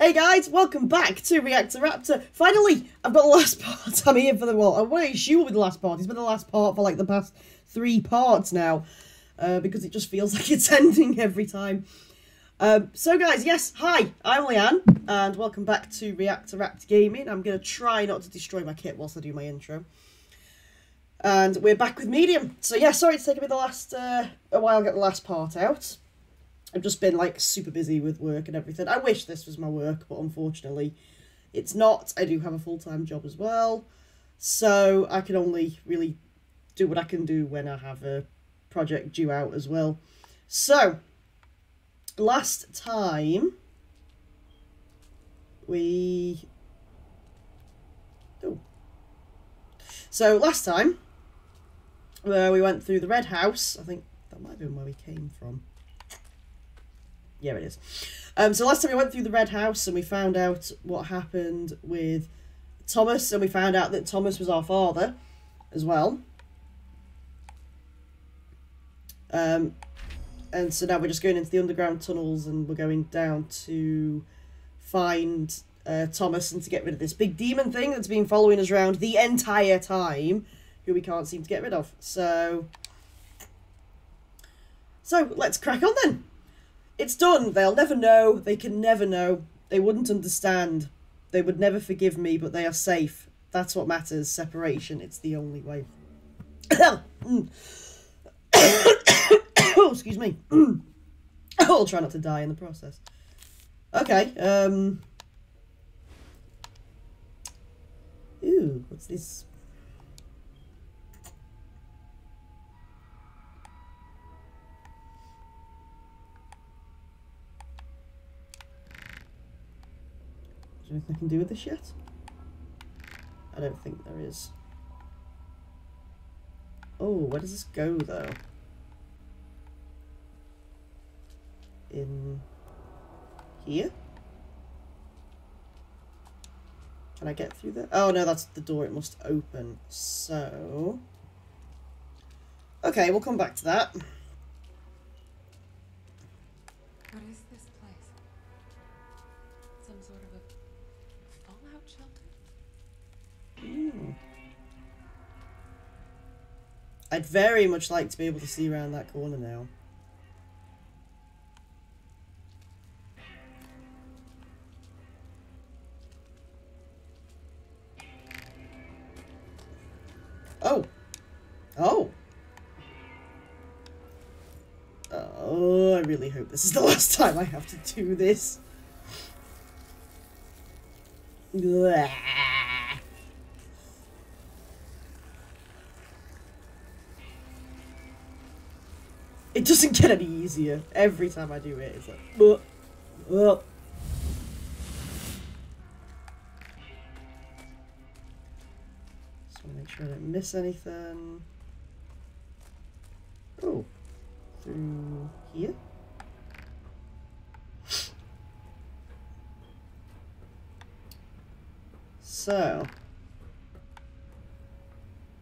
Hey guys, welcome back to Reactor Raptor. Finally, I've got the last part. I'm here for the, well, I want to assume will be the last part. It's been the last part for like the past 3 parts now. Because it just feels like it's ending every time. So guys, yes, hi, I'm Leanne, and welcome back to Reactor Raptor Gaming. I'm going to try not to destroy my kit whilst I do my intro. And we're back with Medium. So yeah, sorry it's taken me the last, a while to get the last part out. I've just been like super busy with work and everything. I wish this was my work, but unfortunately it's not. I do have a full-time job as well, so I can only really do what I can do when I have a project due out as well. So last time we we went through the red house. I think that might have been where we came from. Yeah, it is. So last time we went through the red house and we found out what happened with Thomas, and we found out that Thomas was our father as well. And so now we're just going into the underground tunnels and we're going down to find Thomas and to get rid of this big demon thing that's been following us around the entire time, who we can't seem to get rid of. So let's crack on then. It's done. They'll never know. They can never know. They wouldn't understand. They would never forgive me, but they are safe. That's what matters. Separation. It's the only way. Oh, excuse me. I'll try not to die in the process. Okay. Ooh, what's this? Is there anything I can do with this yet? I don't think there is. Oh, where does this go though? In here? Can I get through there? Oh no, that's the door it must open. So okay, we'll come back to that. What is this place? Some sort of a fallout shelter? I'd very much like to be able to see around that corner now. Oh! Oh! Oh, I really hope this is the last time I have to do this. Blah. It doesn't get any easier. Every time I do it, it's like... Just want to make sure I don't miss anything. Oh. Through here? So...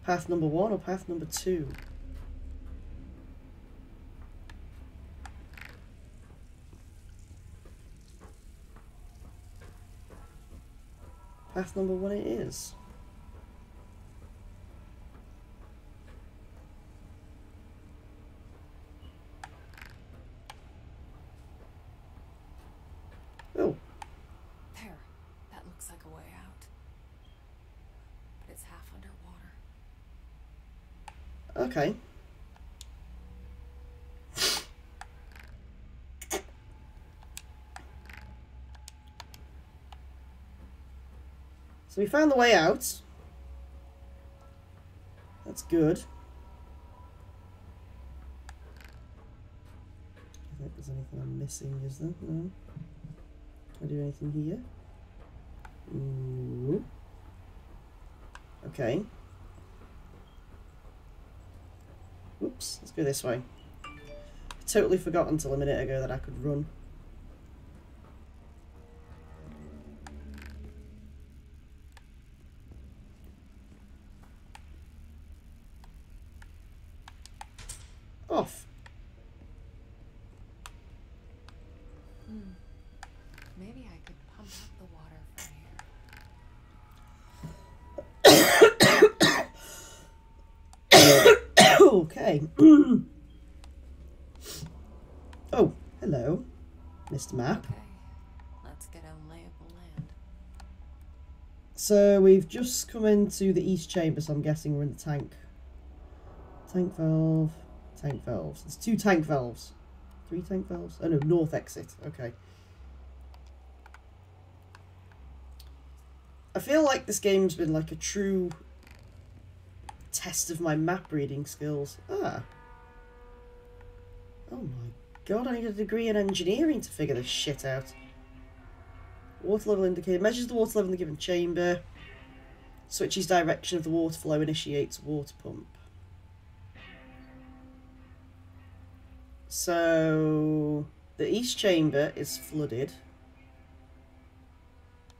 path number 1 or path number 2? Path number 1 it is. Oh. There. That looks like a way out. But it's half underwater. Okay. So we found the way out. That's good. I don't think there's anything I'm missing, is there? No. Can I do anything here? Ooh. Okay. Whoops, let's go this way. I totally forgot until a minute ago that I could run. Off. Maybe I could pump Okay. Oh, hello, Mr. Map. Okay, let's get a lay of the land. So we've just come into the east chamber, so I'm guessing we're in the tank. Tank valve, tank valves. There's 2 tank valves. 3 tank valves? Oh no, north exit. Okay. I feel like this game's been like a true test of my map reading skills. Ah. Oh my god, I need a degree in engineering to figure this shit out. Water level indicator. Measures the water level in the given chamber. Switches direction of the water flow. Initiates water pump. So the east chamber is flooded.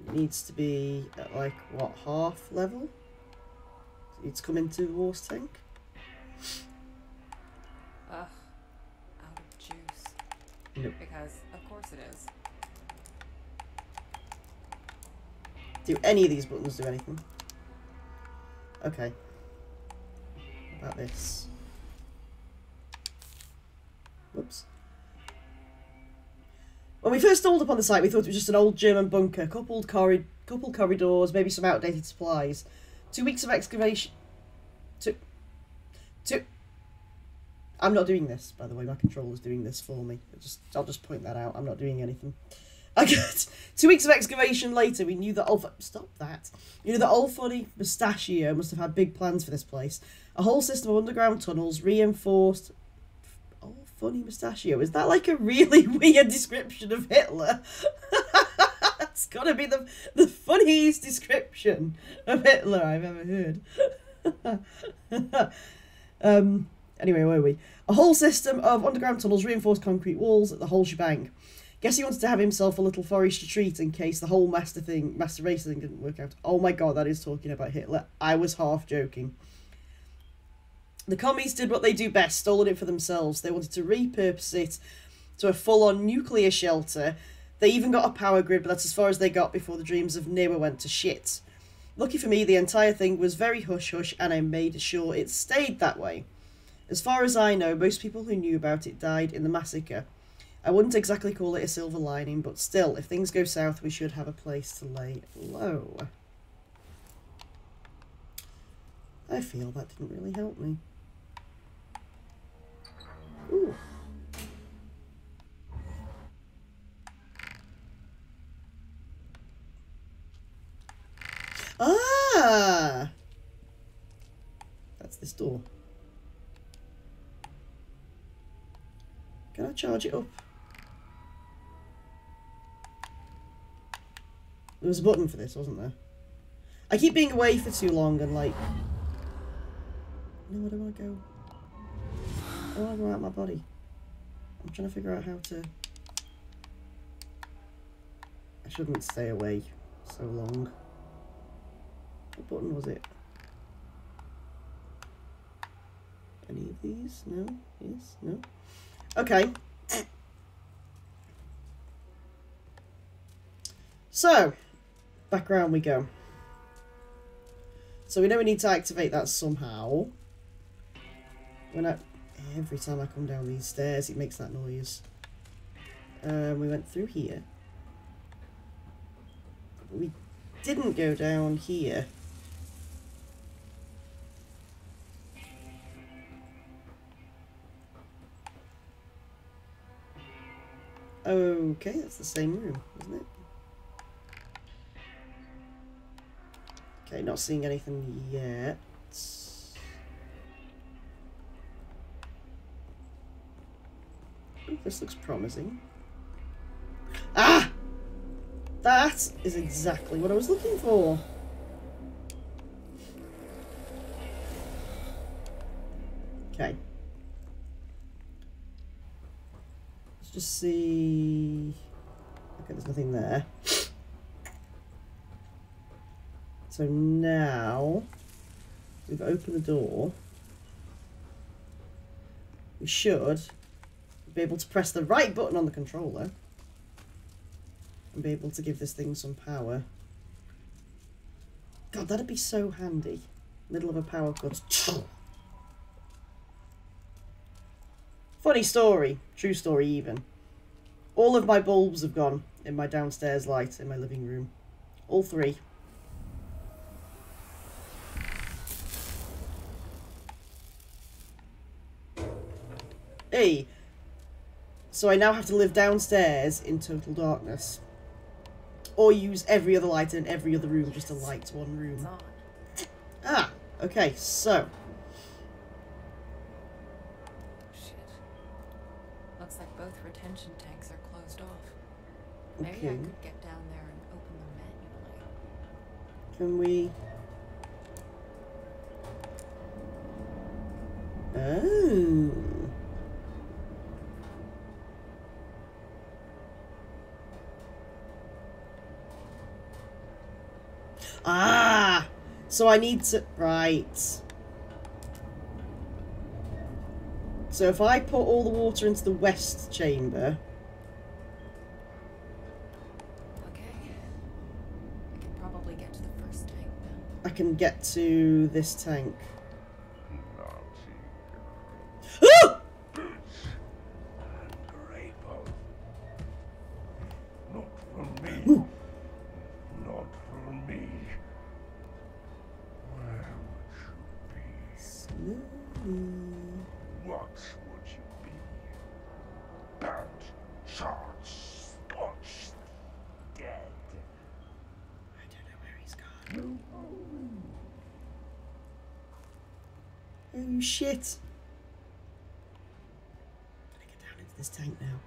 It needs to be at like what, half level? It needs to come into the water tank. Ugh, out of juice. Nope. Because of course it is. Do any of these buttons do anything? Okay. What about this? Whoops. When we first stumbled upon the site, we thought it was just an old German bunker, couple corridors, maybe some outdated supplies. 2 weeks of excavation. I'm not doing this, by the way. My controller's doing this for me. I'll just point that out. I'm not doing anything. I got 2 weeks of excavation later. We knew that stop that. You know that old funny Mustachio must have had big plans for this place. A whole system of underground tunnels, reinforced. Oh, funny Mustachio. Is that like a really weird description of Hitler? That's gotta be the funniest description of Hitler I've ever heard. Anyway, where were we? A whole system of underground tunnels, reinforced concrete walls, the whole shebang. Guess he wanted to have himself a little forest retreat in case the whole master race thing didn't work out. Oh my god, that is talking about Hitler. I was half joking. The commies did what they do best, stolen it for themselves. They wanted to repurpose it to a full-on nuclear shelter. They even got a power grid, but that's as far as they got before the dreams of Newa went to shit. Lucky for me, the entire thing was very hush-hush, and I made sure it stayed that way. As far as I know, most people who knew about it died in the massacre. I wouldn't exactly call it a silver lining, but still, if things go south, we should have a place to lay low. I feel that didn't really help me. Ooh. Ah! That's this door. Can I charge it up? There was a button for this, wasn't there? I keep being away for too long and like... No, I don't want to go. I want to go out my body. I'm trying to figure out how to... I shouldn't stay away so long. What button was it? Any of these? No? Yes? No? Okay. So, back around we go. So we know we need to activate that somehow. Every time I come down these stairs, it makes that noise. We went through here. We didn't go down here. Okay, that's the same room, isn't it? Okay, not seeing anything yet. Ooh, this looks promising. Ah! That is exactly what I was looking for. Okay. Let's just see... Okay, there's nothing there. So now we've opened the door. We should be able to press the right button on the controller and be able to give this thing some power. God, that'd be so handy. Middle of a power cut. Funny story, true story even. All of my bulbs have gone in my downstairs light in my living room. All 3. Hey, so I now have to live downstairs in total darkness. Or use every other light in every other room just to light one room. It's on. Ah, okay, so. Shit. Looks like both retention tanks are closed off. Maybe Okay. I could get down there and open them manually. Can we... Oh. Ah! So I need to... Right. So if I put all the water into the west chamber... Okay. I can probably get to the first tank now. I can get to this tank. Ah! Not for me. Ooh. Not for me. Where would you be? Slowly. What would you be? Burnt, charred, scorched, dead. I don't know where he's gone. Oh shit. I get down into this tank now.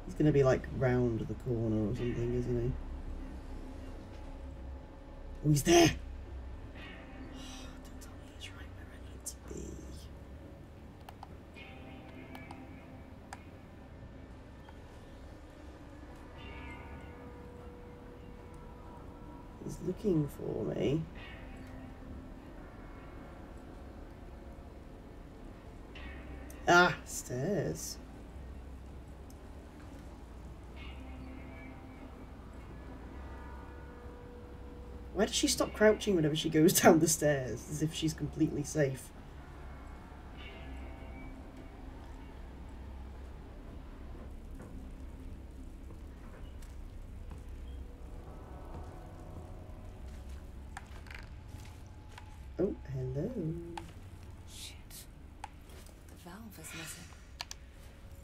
He's gonna be like round the corner or something, isn't he? Oh, he's there! Don't tell me he's right where I need to be. He's looking for me. Ah, stairs. Why does she stop crouching whenever she goes down the stairs, as if she's completely safe? Oh, hello. Shit. The valve is missing.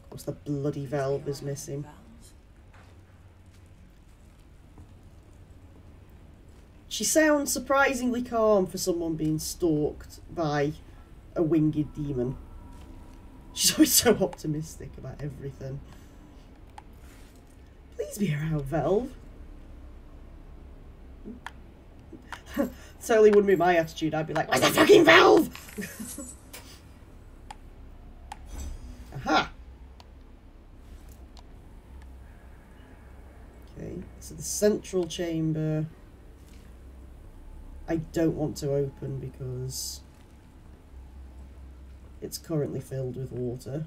Of course, the bloody valve is Zero missing. valves. She sounds surprisingly calm for someone being stalked by a winged demon. She's always so optimistic about everything. Please be around, Valve. Totally wouldn't be my attitude. I'd be like, where's the fucking valve? Aha. Okay, so the central chamber I don't want to open because it's currently filled with water.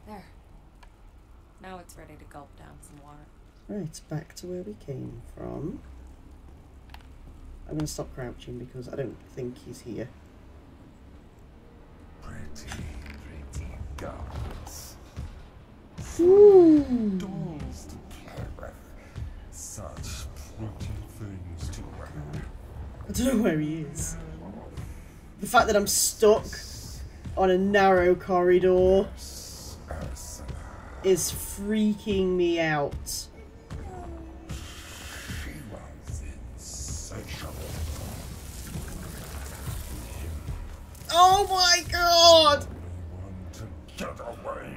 There. Now it's ready to gulp down some water. Right, back to where we came from. I'm going to stop crouching because I don't think he's here. Pretty gods. Ooh. Dolls to play with. Such pretty things to wear. I don't know where he is. The fact that I'm stuck on a narrow corridor Ursula. is freaking me out. She was insatiable. Oh my god! They want to get away.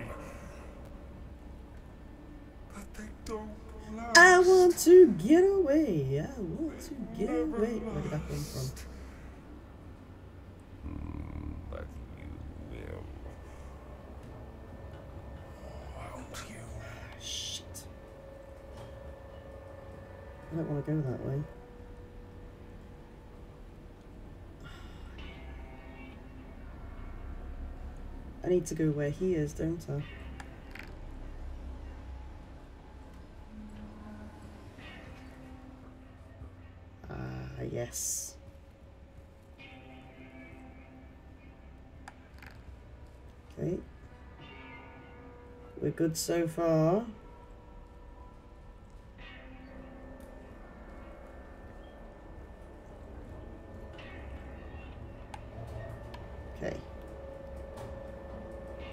But they don't last. I want to get away. I want to get away. Where did that come from? But you will. Won't you? Shit. I don't want to go that way. I need to go where he is, don't I? Ah, yes. Okay. We're good so far. Okay.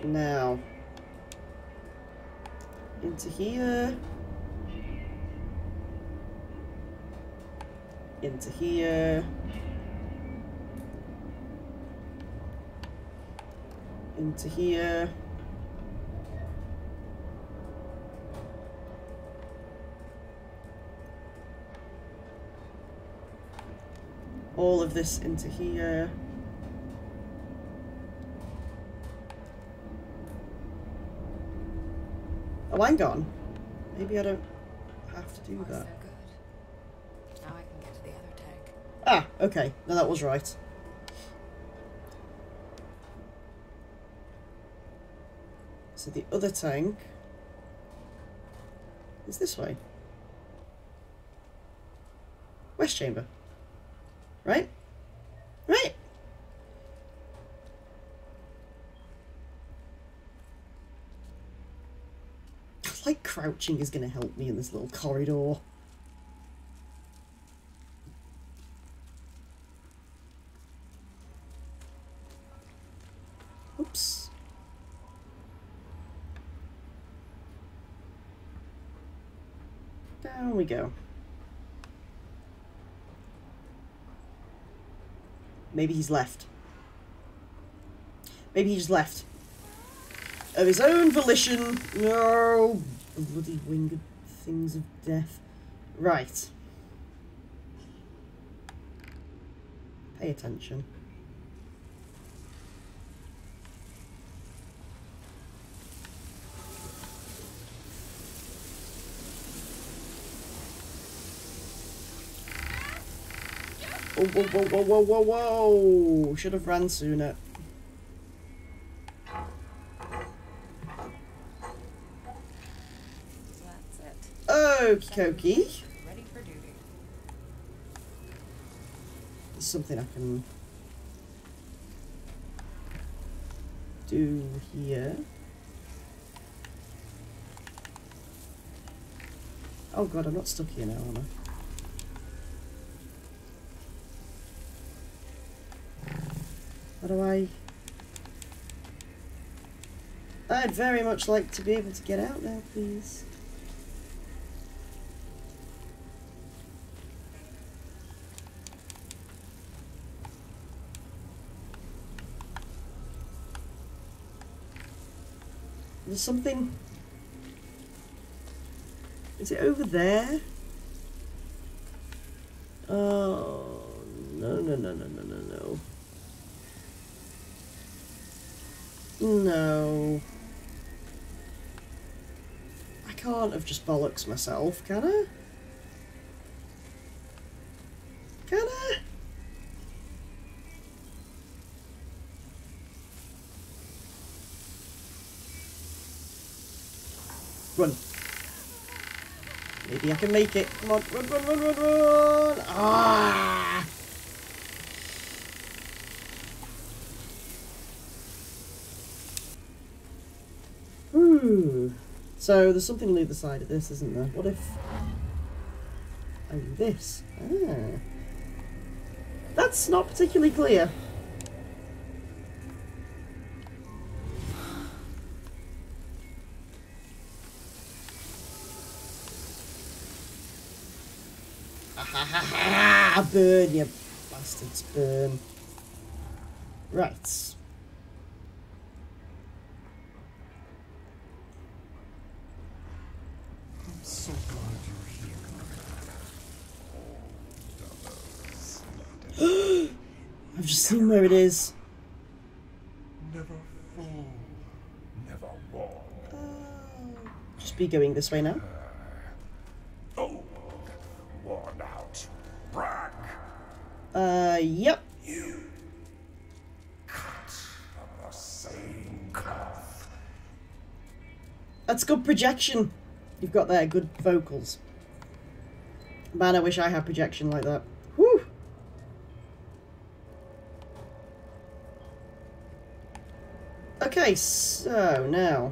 Now. Into here. Into here. Into here. All of this into here. Oh, I'm gone. Maybe I don't have to do Oh, that. so good. Now I can get to the other tank. Ah, okay. No, that was right. So the other tank is this way. West chamber. Right? Right? Like crouching is going to help me in this little corridor. Oops. Down we go. Maybe he's left. Maybe he just left. Of his own volition. No. Bloody winged things of death. Right. Pay attention. Whoa, whoa, whoa, whoa, whoa, whoa, whoa! Should have ran sooner. Okie dokie. Ready for duty. There's something I can do here. Oh god, I'm not stuck here now, am I? How do I... I'd very much like to be able to get out now, please. There's something... Is it over there? Oh, no, no, no, no, no, no, no. No. I can't have just bollocks myself, can I? Can I? Run. Maybe I can make it. Come on, run, run, run, run, run! Ah! So there's something on either side of this, isn't there? What if I do this? Ah. That's not particularly clear. Burn, you bastards, burn. Right. I'm so glad you're here. I've just seen where it is. Never fall, never walk. Just be going this way now. Oh, worn out, wreck. Yep. You cut from the same cloth. That's good projection. You've got there, good vocals. Man, I wish I had projection like that. Whew! Okay, so now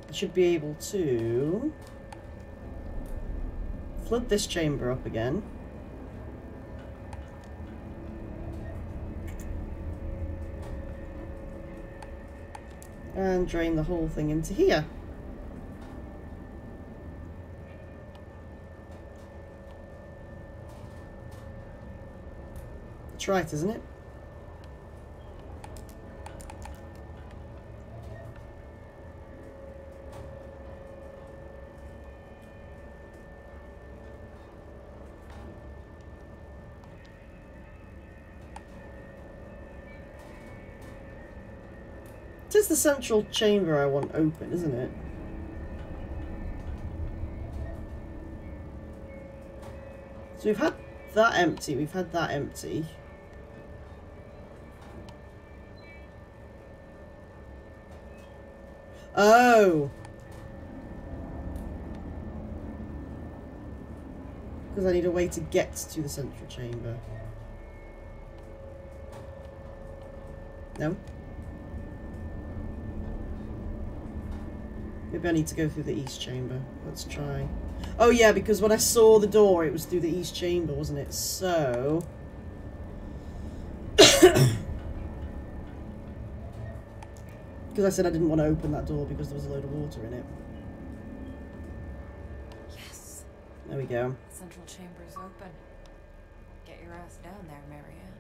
I should be able to flood this chamber up again. And drain the whole thing into here. That's right, isn't it? It is the central chamber I want open, isn't it? So we've had that empty, we've had that empty. Oh! Because I need a way to get to the central chamber. No? Maybe I need to go through the east chamber. Let's try. Oh yeah, because when I saw the door, it was through the east chamber, wasn't it? So... Because I said I didn't want to open that door because there was a load of water in it. Yes. There we go. Central chamber's open. Get your ass down there, Marianne.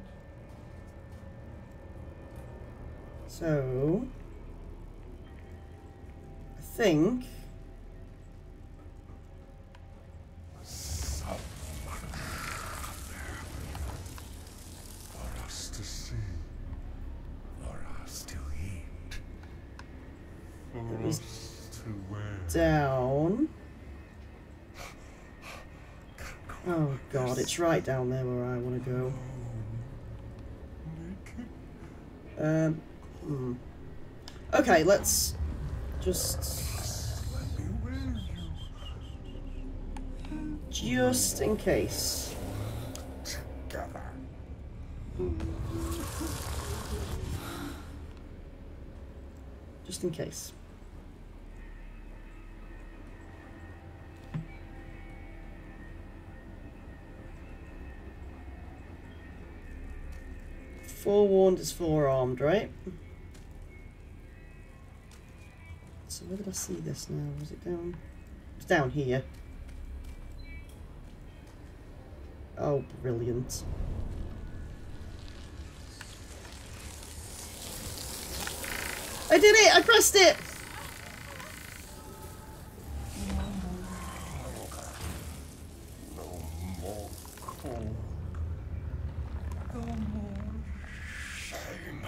So... I think... So much there for us to see, for us to eat, for was us to wear. Down... Oh god, it's right down there where I want to go. Okay, let's just... Let me wear you Just in case. together. Just in case. Forewarned is forearmed, right? So where did I see this now? Was it down? It's down here. Oh, brilliant. I did it! I pressed it! No more cold. No more shame.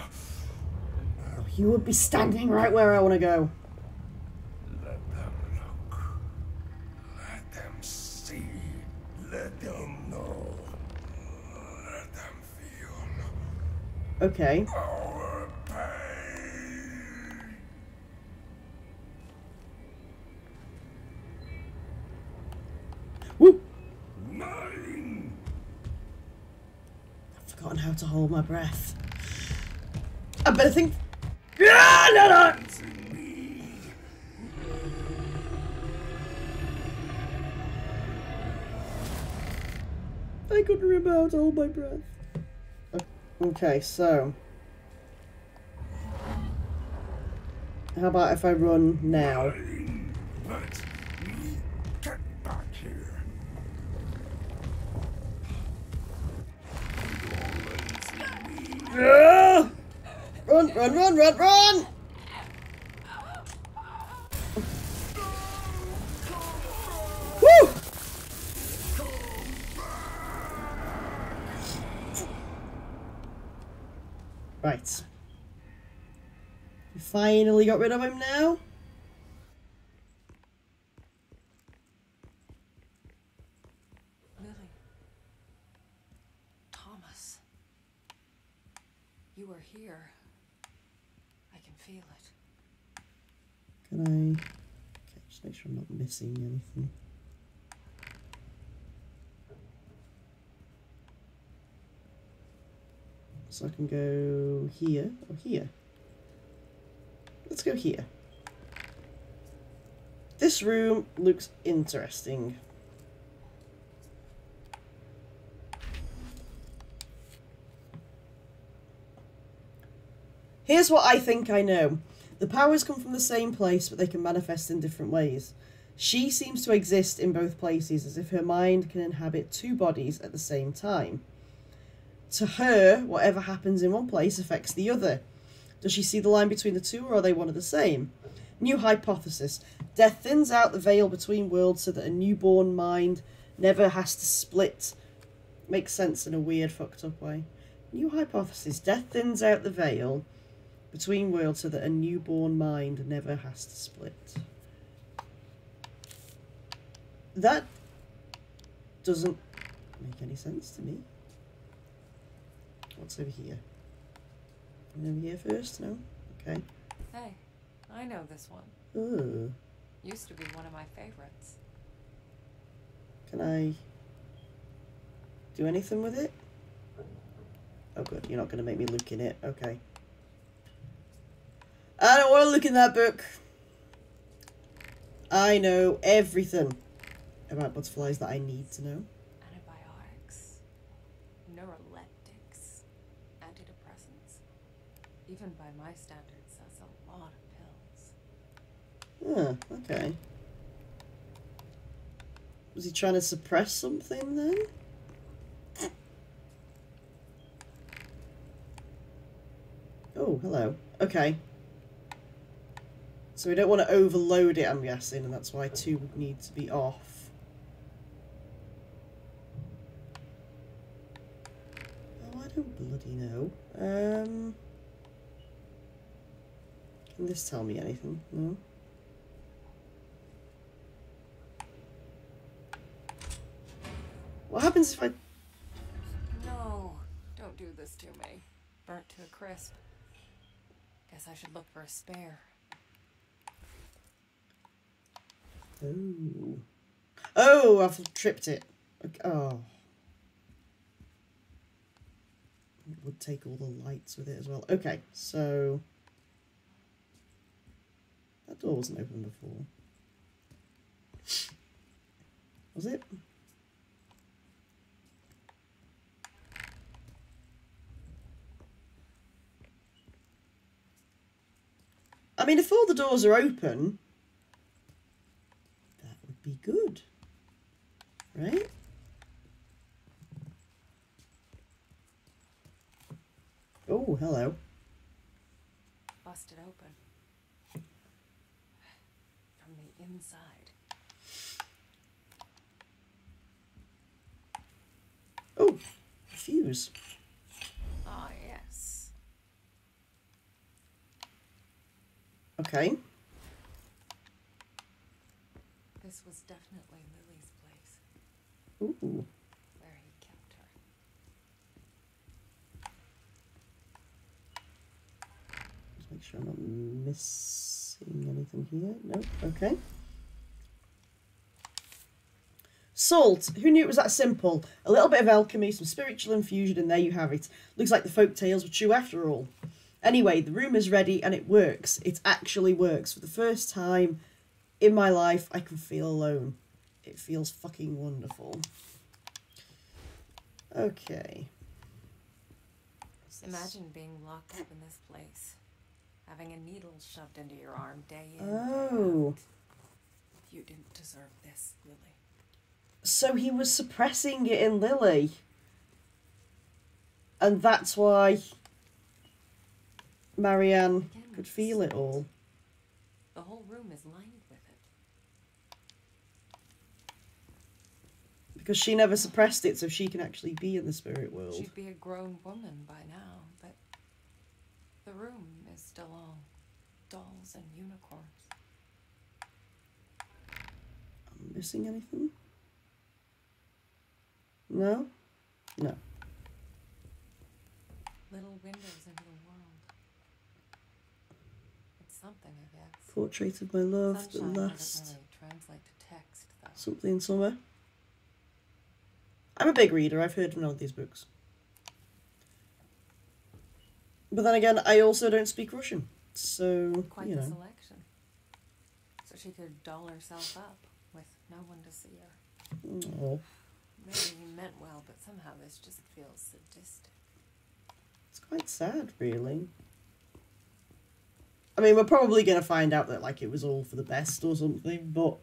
You would be standing right where I want to go. Let them look. Let them see. Let them know. Let them feel Okay. our pain. Woo! Mine. I've forgotten how to hold my breath. I better think. Ah, no, no. I couldn't remember how to hold my breath. Okay, so how about if I run now? Let me get back here. Ah! Run, run, run, run, run! Woo! Right. We finally got rid of him now. Lily. Thomas. You are here. I can feel it. Can I... Okay, just make sure I'm not missing anything. So I can go here or here. Let's go here. This room looks interesting. Here's what I think I know. The powers come from the same place, but they can manifest in different ways. She seems to exist in both places, as if her mind can inhabit two bodies at the same time. To her, whatever happens in one place affects the other. Does she see the line between the two, or are they one and the same? New hypothesis. Death thins out the veil between worlds so that a newborn mind never has to split. Makes sense in a weird, fucked up way. New hypothesis. Death thins out the veil between worlds so that a newborn mind never has to split. That doesn't make any sense to me. What's over here? Over here first? No? Okay. Hey, I know this one. Ooh. Used to be one of my favorites. Can I do anything with it? Oh good, you're not going to make me look in it. Okay. I don't want to look in that book. I know everything about butterflies that I need to know. Antibiotics, neuroleptics, antidepressants. Even by my standards, that's a lot of pills. Oh, okay. Was he trying to suppress something then? Oh, hello. Okay. So we don't want to overload it, I'm guessing, and that's why 2 would need to be off. Oh, I don't bloody know. Can this tell me anything? No? What happens if I... No, don't do this to me. Burnt to a crisp. Guess I should look for a spare. Oh. Oh, I've tripped it. Okay. Oh. It would take all the lights with it as well. Okay, so... That door wasn't open before. Was it? I mean, if all the doors are open, that would be good, right? Oh, hello. Busted open. From the inside. Oh, a fuse. Ah, yes. Okay. This was definitely Lily's place, Ooh. where he kept her. Just make sure I'm not missing anything here. Nope. Okay. Salt. Who knew it was that simple? A little bit of alchemy, some spiritual infusion, and there you have it. Looks like the folk tales were true after all. Anyway, the room is ready and it works. It actually works. For the first time in my life, I can feel alone. It feels fucking wonderful. Okay. Imagine being locked up in this place. Having a needle shoved into your arm day in, day Oh. out. You didn't deserve this, Lily. So he was suppressing it in Lily. And that's why Marianne could feel it all. The whole room is lined with it. Because she never suppressed it, so she can actually be in the spirit world. She'd be a grown woman by now, but the room is still all dolls and unicorns. I'm missing anything? No? No. Little windows into the world. something, I guess. Portrait of my love, Sunshine the doesn't last really translate to text, though. something summer. I'm a big reader. I've heard of none of these books. But then again, I also don't speak Russian, so, Quite you the know. selection. So she could doll herself up with no one to see her. Oh, Maybe he meant well, but somehow this just feels sadistic. it's quite sad, really. I mean, we're probably going to find out that, like, it was all for the best or something, but...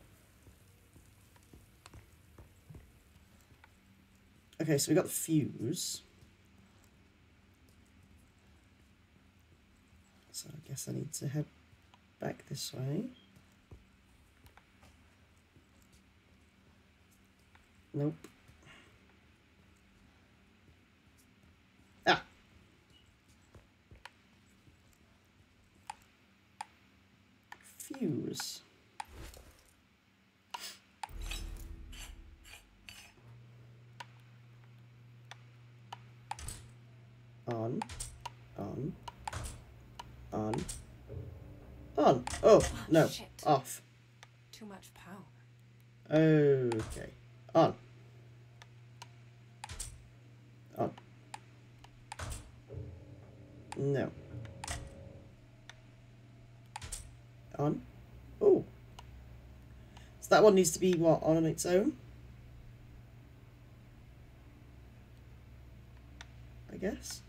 Okay, so we got the fuse. So I guess I need to head back this way. Nope. Ah. Fuse. On. Oh, no. Shit. Off. Too much power. Okay. On. No. On. Oh. So that one needs to be, what, on its own? I guess.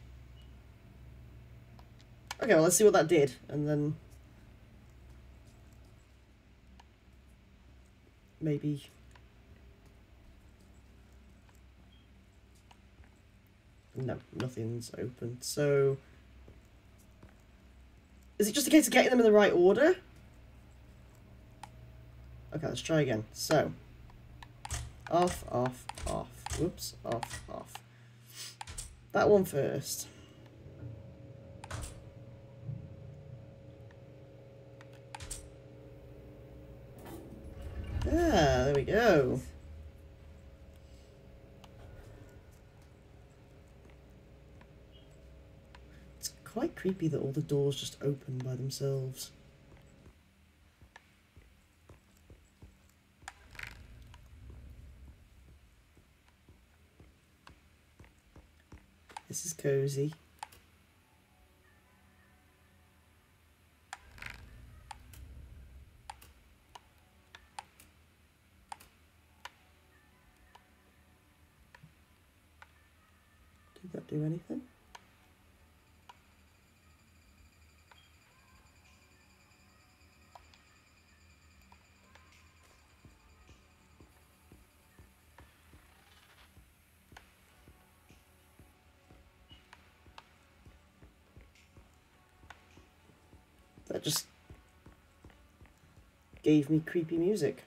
Okay, well, let's see what that did, and then... maybe... No, nothing's open. So... is it just a case of getting them in the right order? Okay, let's try again. So... off, off, off. Whoops, off, off. That one first. Ah, there we go. It's quite creepy that all the doors just open by themselves. This is cozy. Did that do anything? That just gave me creepy music.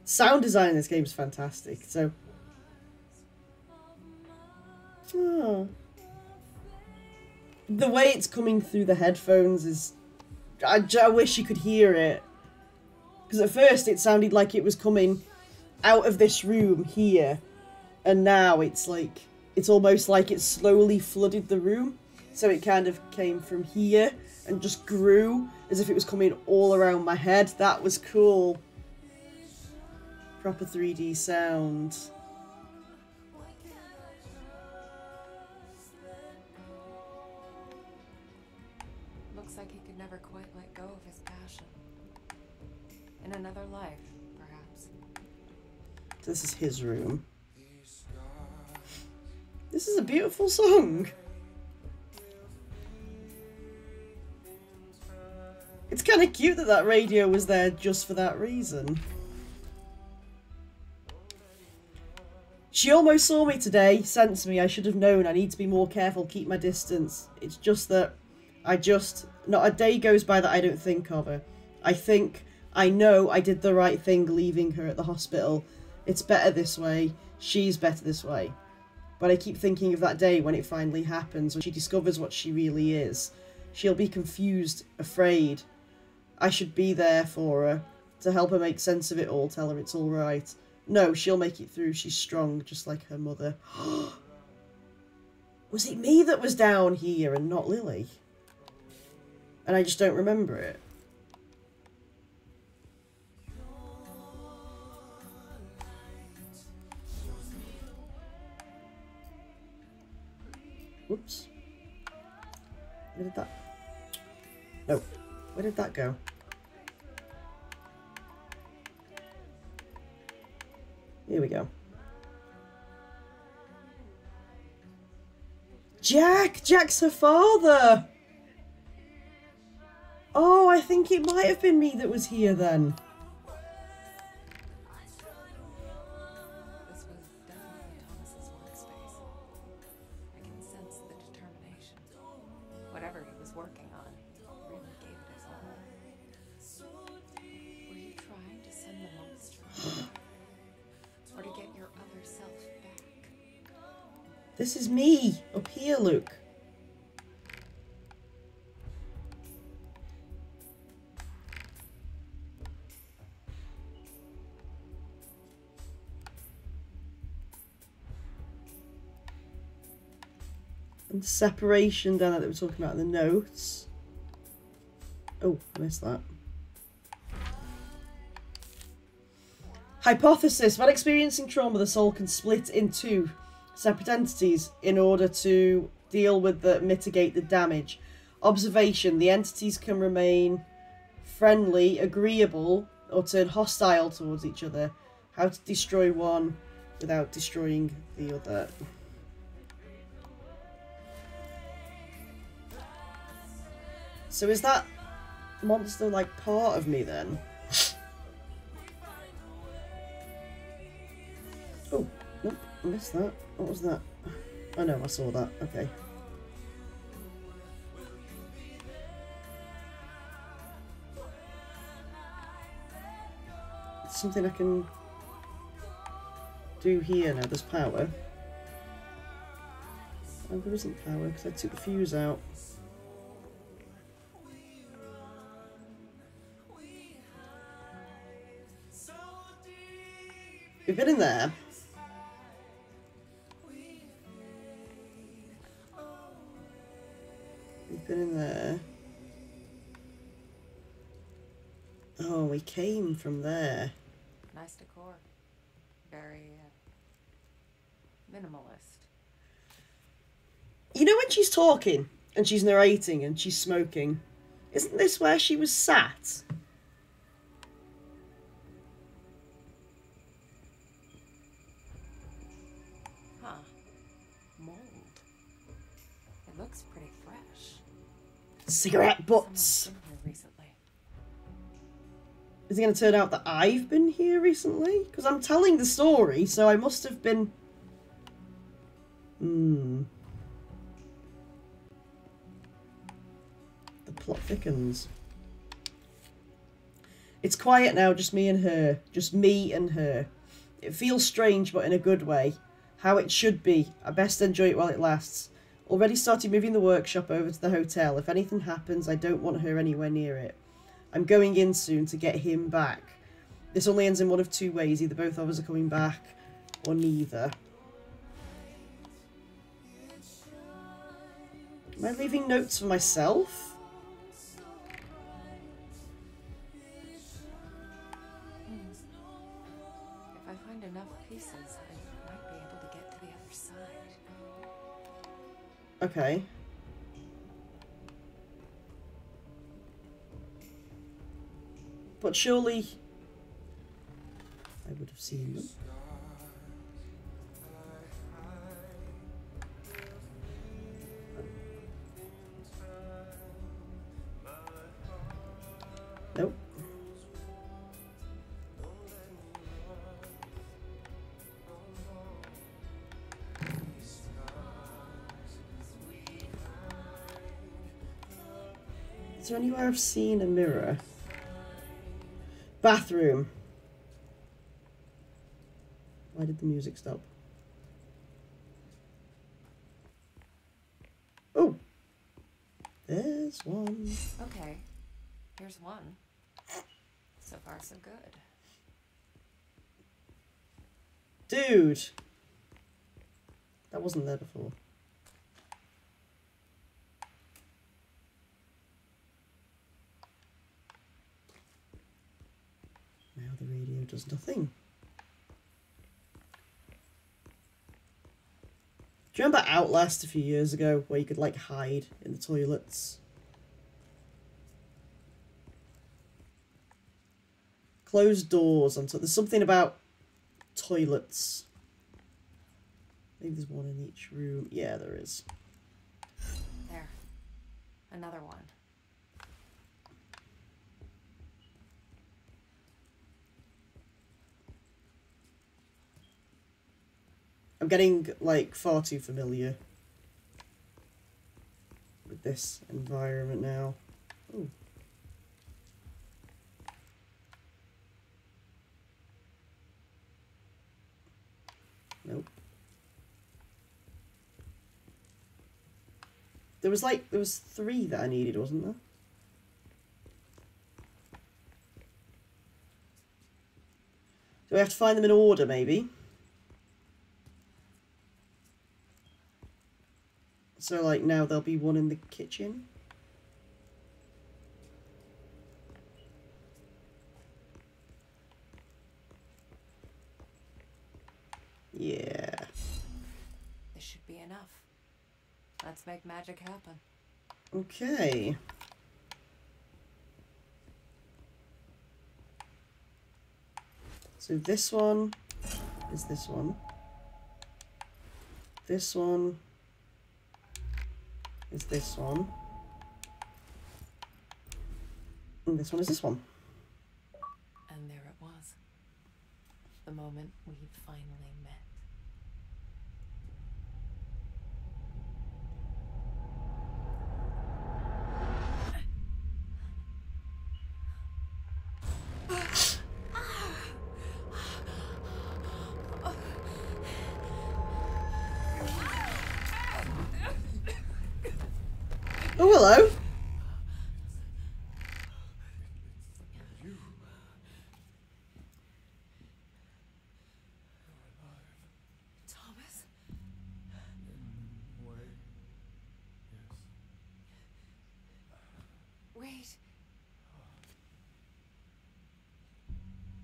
Sound design in this game is fantastic. So, oh. The way it's coming through the headphones is, I wish you could hear it. Because at first it sounded like it was coming out of this room here, and now it's like, it's almost like it slowly flooded the room. So it kind of came from here and just grew as if it was coming all around my head. That was cool. Proper 3D sound. Looks like he could never quite let go of his passion. In another life, perhaps. So this is his room. This is a beautiful song. It's kind of cute that that radio was there just for that reason. She almost saw me today, sensed me, I should have known, I need to be more careful, keep my distance. It's just that not a day goes by that I don't think of her. I know I did the right thing leaving her at the hospital. It's better this way, she's better this way. But I keep thinking of that day when it finally happens, when she discovers what she really is. She'll be confused, afraid. I should be there for her, to help her make sense of it all, tell her it's alright. No, she'll make it through, she's strong, just like her mother. Was it me that was down here and not Lily? And I just don't remember it. Whoops. Where did that... No. Where did that go? Here we go. Jack! Jack's her father! Oh, I think it might have been me that was here then. This was definitely Thomas's workspace. I can sense the determination. Whatever he was working on, he really gave it his all. Were you trying to send the monster away? Or to get your other self back? This is me, up here, Luke. And separation down there that we're talking about in the notes. Oh, I missed that. Hypothesis. When experiencing trauma, the soul can split into separate entities in order to deal with mitigate the damage. Observation. The entities can remain friendly, agreeable, or turn hostile towards each other. How to destroy one without destroying the other. So is that monster like part of me then? Oh, nope, I missed that. What was that? Oh no, I saw that. Okay. It's something I can do here now. There's power. Oh, there isn't power because I took the fuse out. We've been in there. We've been in there. Oh, we came from there. Nice decor. Very minimalist. You know when she's talking and she's narrating and she's smoking? Isn't this where she was sat? Huh. Mold. It looks pretty fresh. Cigarette butts. Someone's been here recently. Is it going to turn out that I've been here recently? Because I'm telling the story, so I must have been... The plot thickens. It's quiet now, just me and her. Just me and her. It feels strange, but in a good way. How it should be. I best enjoy it while it lasts. Already started moving the workshop over to the hotel. If anything happens, I don't want her anywhere near it. I'm going in soon to get him back. This only ends in one of two ways. Either both of us are coming back, or neither. Am I leaving notes for myself? If I find enough pieces, I might be able to get to the other side. Okay. But surely I would have seen them. Nope. Is there anywhere I've seen a mirror? Bathroom. Why did the music stop? Oh! There's one. Okay, here's one. So far, so good. Dude! That wasn't there before. There's nothing. Do you remember Outlast a few years ago where you could like hide in the toilets? Closed doors on top. There's something about toilets. Maybe there's one in each room. Yeah, there is. There. Another one. I'm getting, like, far too familiar with this environment now. Ooh. Nope. There was 3 that I needed, wasn't there? Do we have to find them in order, maybe? So, like, now there'll be one in the kitchen? Yeah. This should be enough. Let's make magic happen. Okay. So this one is this one. This one is this one. And this one is this one. And there it was. The moment we finally met. Oh, hello. Thomas? Way. Yes. Wait.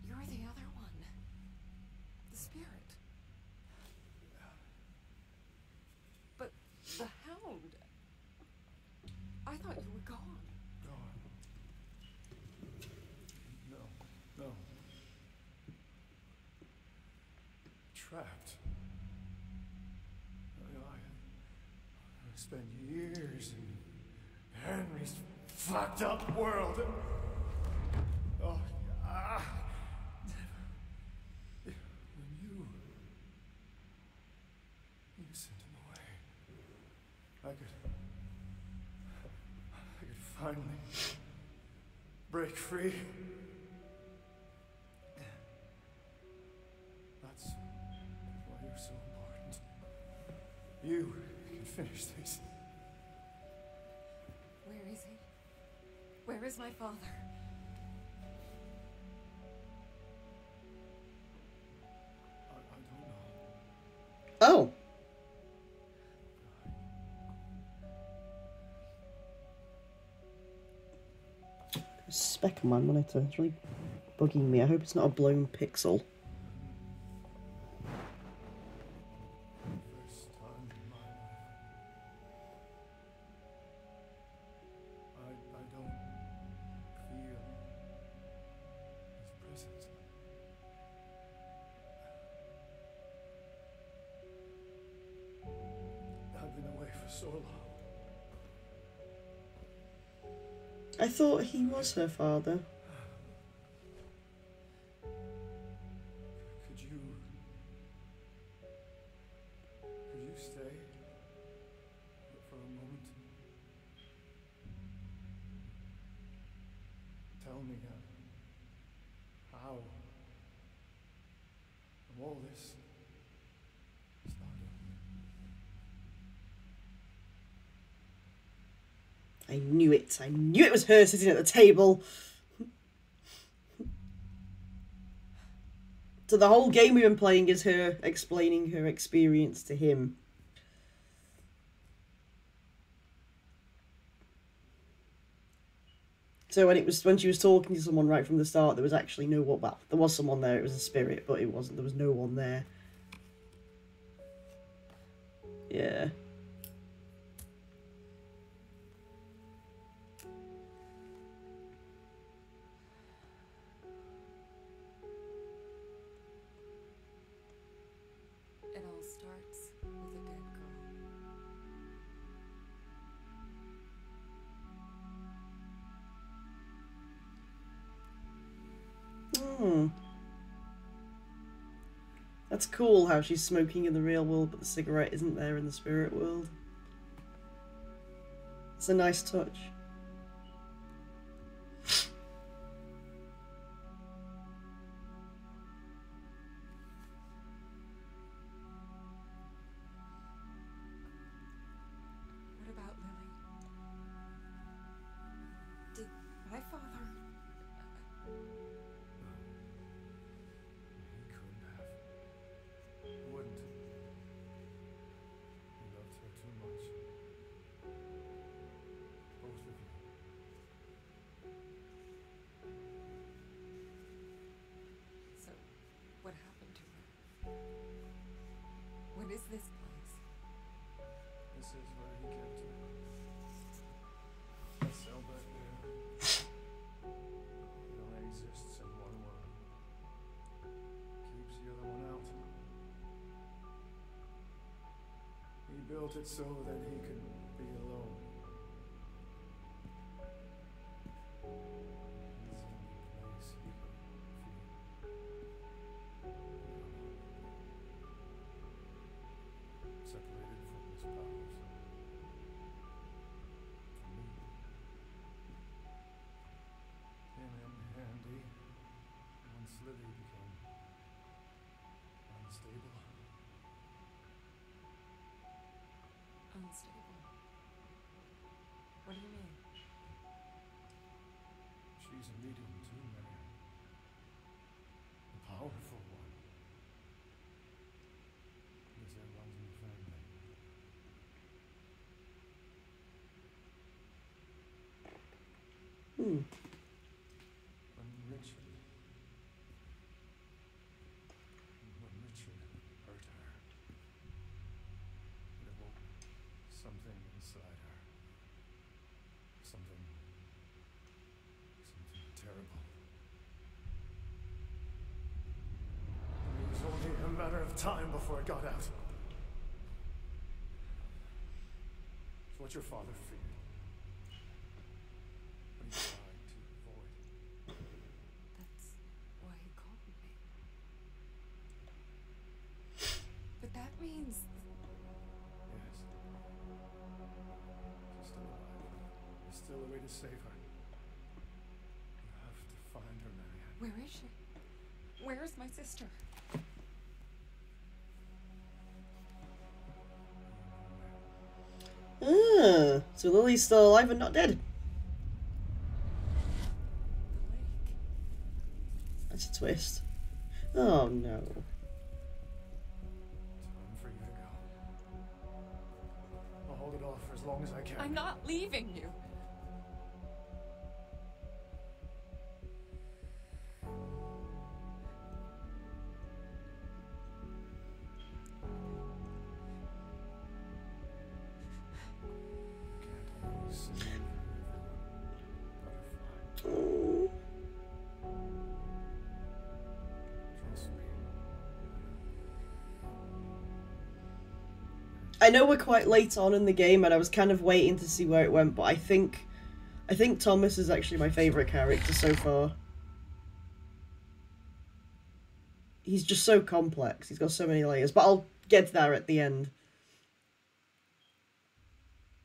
You're the other one. The spirit. But the hound. I thought you were gone. Gone. No. Trapped. I spent years in Henry's fucked up world. Oh, when you sent him away, I could finally break free. That's why you're so important. You can finish this. Where is he? Where is my father? I don't know. Oh. Speck on my monitor. It's really bugging me. I hope it's not a blown pixel. First time in my life. I don't feel his presence. I've been away for so long. I thought he was her father. Could you stay for a moment? Tell me how all this started. I knew it. I knew it was her sitting at the table. So the whole game we've been playing is her explaining her experience to him. So when she was talking to someone right from the start, there was actually no one. Well, there was someone there. It was a spirit, but it wasn't. There was no one there. Yeah. It all starts with a dead girl. Hmm. That's cool how she's smoking in the real world, but the cigarette isn't there in the spirit world. It's a nice touch. What about Lily? Did my father... He couldn't have. Wouldn't. He loved her too much. Both of you. So, what happened to her? What is this place? This is where he kept her. That cell back there. It only exists in one world. Keeps the other one out. He built it so that he could be alone. It's the only place he could feel separated from his powers. From me. Him and Andy, once Lily became unstable. Unstable. What do you mean? She's a medium too, Marion. A powerful one. Because that runs in the family. Hmm. When Richard hurt her, it awoke something inside her. Something terrible. It was only a matter of time before it got out. It's what your father feared. But he tried to avoid. That's why he called me. But that means... Yes. She's still alive. There's still a way to save her. You have to find her, Marianne. Where is she? Where is my sister? Ah, so Lily's still alive and not dead. The lake. That's a twist. Oh no. Time for you to go. I'll hold it off for as long as I can. I'm not leaving you. Can't always save everyone. Butterfly. Oh. Trust me. I know we're quite late on in the game, and I was kind of waiting to see where it went, but I think Thomas is actually my favourite character so far. He's just so complex. He's got so many layers, but I'll get there at the end.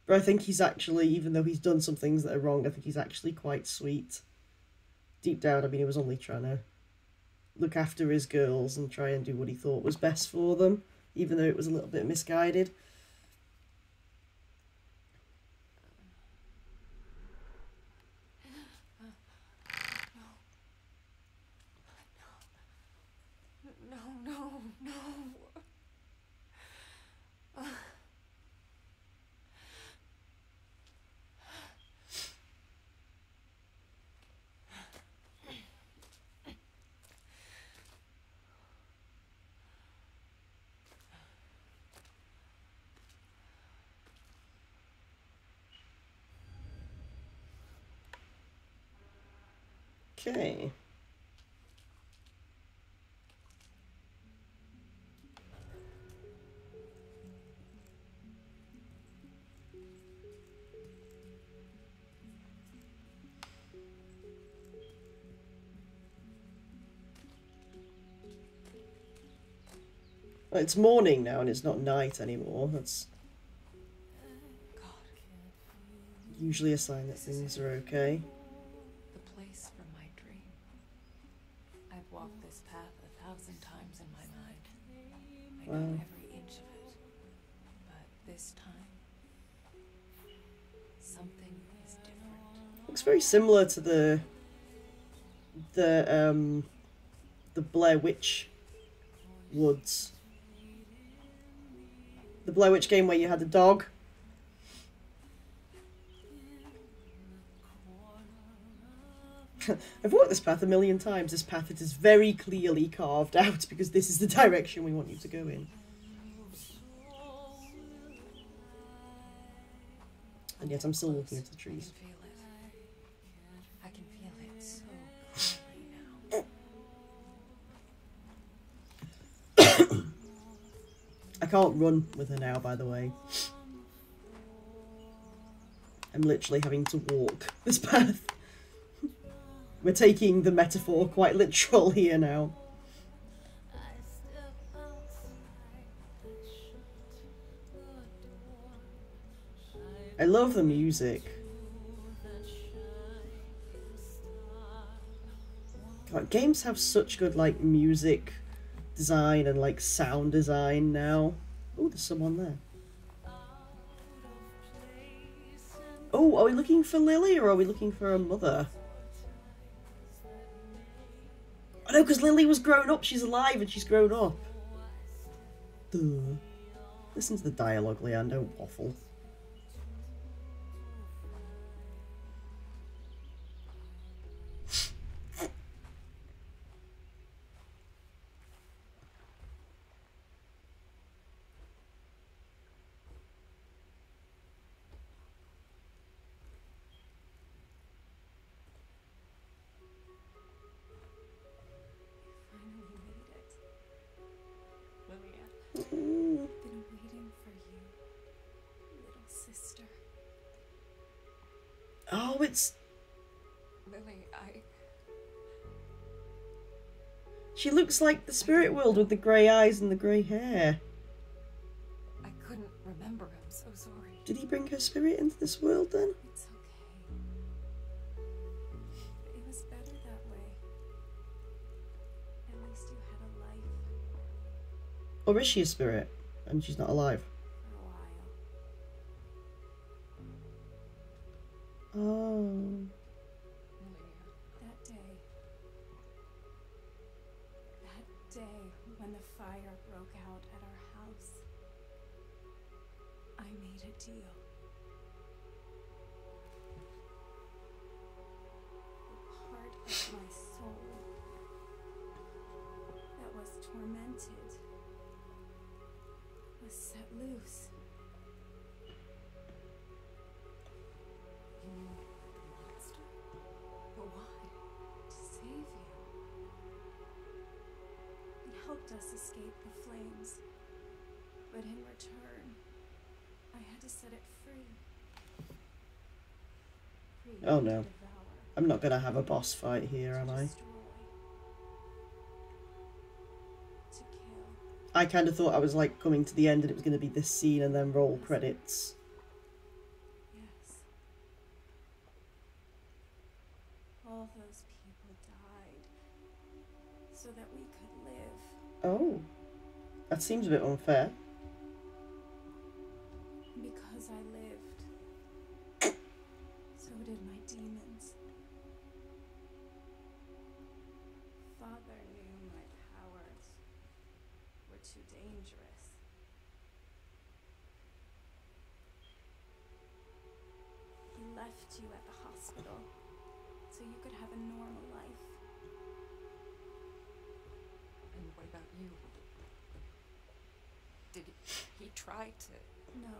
But I think he's actually, even though he's done some things that are wrong, I think he's actually quite sweet. Deep down, I mean, he was only trying to look after his girls and try and do what he thought was best for them, even though it was a little bit misguided. No. Okay. Well, it's morning now and it's not night anymore. That's God, usually a sign that things are okay. the place for my dream. I've walked this path 1,000 times in my mind. I know Wow. every inch of it. But this time, something is different. Looks very similar to the Blair Witch Woods. The Blair Witch game where you had a dog. I've walked this path a million times. This path it is very clearly carved out because this is the direction we want you to go in. And yet I'm still walking into the trees. I can feel it so clearly now. I can't run with her now, by the way. I'm literally having to walk this path. We're taking the metaphor quite literal here now. I love the music. God, games have such good, like, music design and, like, sound design now. Oh, there's someone there. Oh, are we looking for Lily or are we looking for her mother? Oh no, because Lily was grown up. She's alive and she's grown up. Duh. Listen to the dialogue, Leanne. Don't waffle. Finally made it. Lilia, I've been waiting for you, little sister. Oh, it's... Lily, She looks like the spirit world with the grey eyes and the grey hair. I couldn't remember. I'm so sorry. Did he bring her spirit into this world then? It's okay. It was better that way. At least you had a life Or is she a spirit and she's not alive? for a while. Oh. That day when the fire broke out at our house, I made a deal. The part of my soul that was tormented was set loose. You knew the monster? But why? To save you. It helped us escape the flames, but in return, I had to set it free. Free Oh, to no. devour, I'm not gonna have a boss fight here, am to I? destroy, to kill. I kind of thought I was like coming to the end and it was going to be this scene and then roll credits. Yes. All those people died so that we could live. Oh. That seems a bit unfair. Because I lived, so did my demons. Father knew my powers were too dangerous. He left you at the hospital so you could have a normal life. And what about you? Did he try to? No.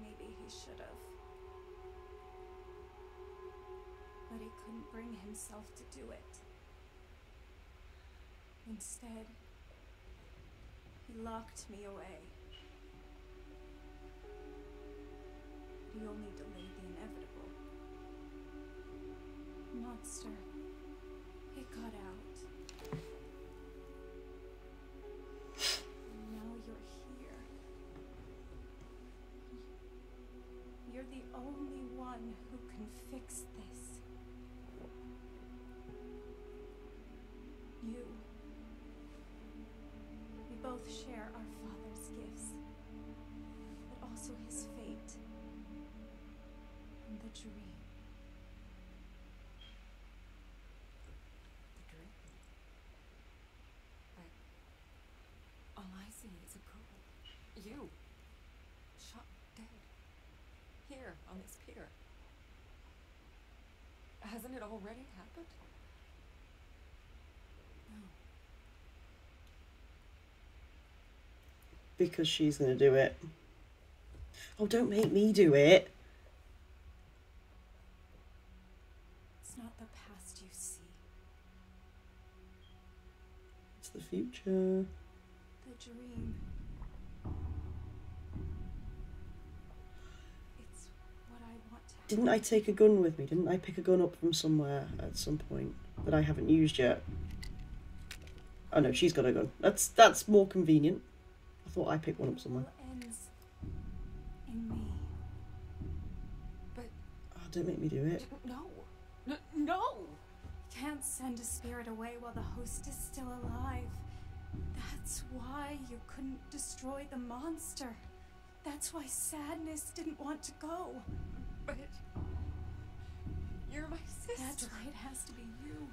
Maybe he should have. But he he couldn't bring himself to do it. Instead, he locked me away. But he only delayed the inevitable. Monster, it got out. And now you're here. You're the only one who can fix this. You. We both share our father's gifts, but also his fate and the dream. The dream. All I see is a girl. You. Shot dead. Here, on this pier. Hasn't it already happened? No. Because she's gonna do it. Oh, don't make me do it. It's not the past you see. It's the future. The dream. It's what I want to Didn't I take a gun with me? Didn't I pick a gun up from somewhere at some point that I haven't used yet? Oh no, she's got a gun. That's more convenient. I thought I picked one up somewhere. All ends in me. But Oh, don't make me do it. no. No! Can't send a spirit away while the host is still alive. That's why you couldn't destroy the monster. That's why Sadness didn't want to go. But you're my sister. That's why it has to be you.